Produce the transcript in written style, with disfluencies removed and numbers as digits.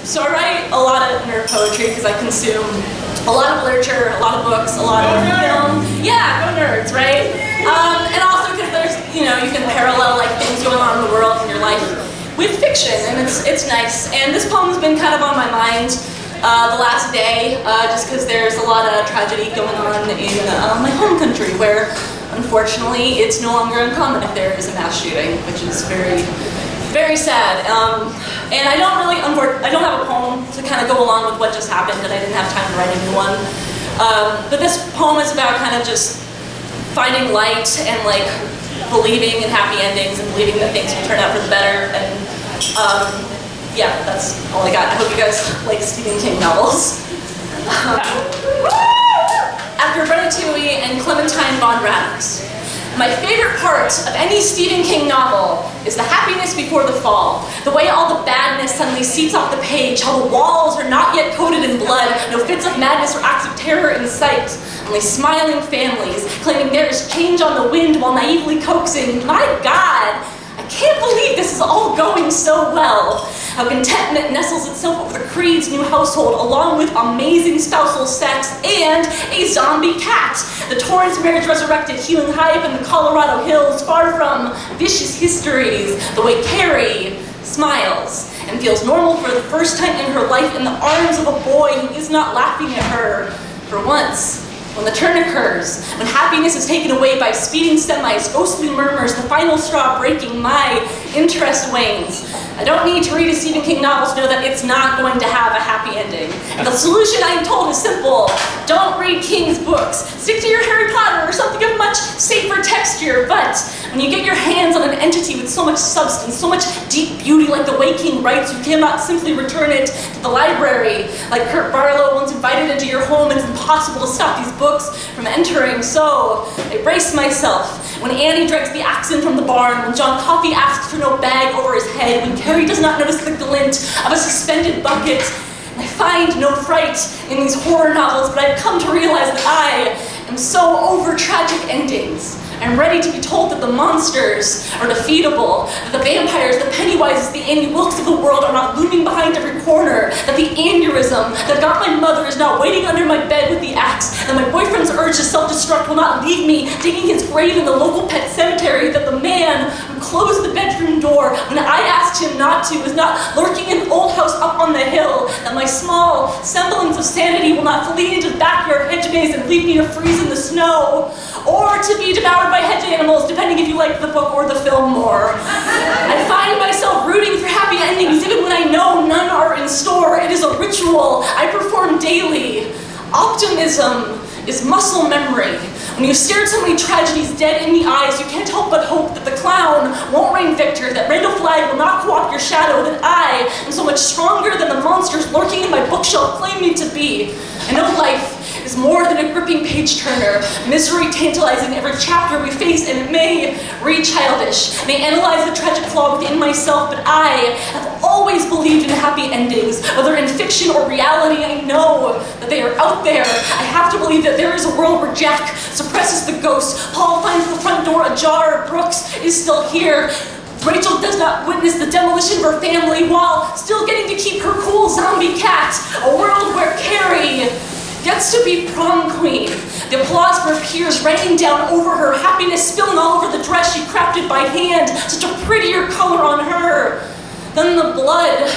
So I write a lot of nerd poetry because I consume a lot of literature, a lot of books, a lot of film. Yeah, go nerds, right? And also because there's, you can parallel like things going on in the world in your life with fiction, and it's nice. And this poem's been kind of on my mind the last day, just because there's a lot of tragedy going on in my home country, where unfortunately it's no longer uncommon if there is a mass shooting, which is very, very sad. And I don't have a poem to kind of go along with what just happened, and I didn't have time to write a new one. But this poem is about kind of just finding light and like believing in happy endings and believing that things will turn out for the better. And yeah, that's all I got. I hope you guys like Stephen King novels. After Ratatouille and Clementine von Radix. My favorite part of any Stephen King novel is the happiness before the fall. The way all the badness suddenly seeps off the page, how the walls are not yet coated in blood, no fits of madness or acts of terror in sight. Only smiling families, claiming there is change on the wind while naively coaxing, my God, I can't believe this is all going so well. How contentment nestles itself over the Creed's new household, along with amazing spousal sex and a zombie cat. The Torrance marriage resurrected, healing high up in the Colorado hills, far from vicious histories. The way Carrie smiles and feels normal for the first time in her life in the arms of a boy who is not laughing at her for once. When the turn occurs, when happiness is taken away by speeding semis, ghostly murmurs, the final straw breaking, my interest wanes. I don't need to read a Stephen King novel to know that it's not going to have a happy ending. And the solution, I am told, is simple. Don't read King's books. Stick to your Harry Potter or something of much safer texture. But when you get your hands on an entity with so much substance, so much deep beauty like the way King writes, you cannot simply return it to the library. Like Kurt Barlow once invited into your home, and it's impossible to stop these books from entering. So I brace myself. When Annie drags the axe in from the barn, when John Coffey asks for no bag over his head, when Carrie does not notice the glint of a suspended bucket, and I find no fright in these horror novels, but I've come to realize that I am so over tragic endings. I'm ready to be told that the monsters are defeatable, that the vampires, the Pennywises, the Annie Wilkes of the world are not looming behind every corner, that the aneurysm that got my mother is not waiting under my bed with the axe, that my boyfriend's urge to self-destruct will not leave me digging his grave in the local pet cemetery, that the man who closed the bedroom door when I asked him not to is not lurking in the old house up on the hill, that my small semblance of sanity will not flee into the backyard hedge maze and leave me to freeze in the snow, or to be devoured by hedge animals, depending if you like the book or the film more. I find myself rooting for happy endings even when I know none are in store. It is a ritual I perform daily. Optimism is muscle memory. When you've stared so many tragedies dead in the eyes, you can't help but hope that the clown won't reign victor, that Randall Flagg will not co-opt your shadow, that I am so much stronger than the monsters lurking in my bookshelf claim me to be. I know life is more than a gripping page-turner, misery tantalizing every chapter we face, and it may read childish, may analyze the tragic flaw within myself, but I have always believed in happy endings, whether in fiction or reality. I know that they are out there. I have to believe that there is a world where Jack suppresses the ghost, Paul finds the front door ajar, Brooks is still here, Rachel does not witness the demolition of her family while still getting to keep her cool zombie cat, a world where Carrie gets to be prom queen. The applause of her peers raining down over her, happiness spilling all over the dress she crafted by hand, such a prettier color on her than the blood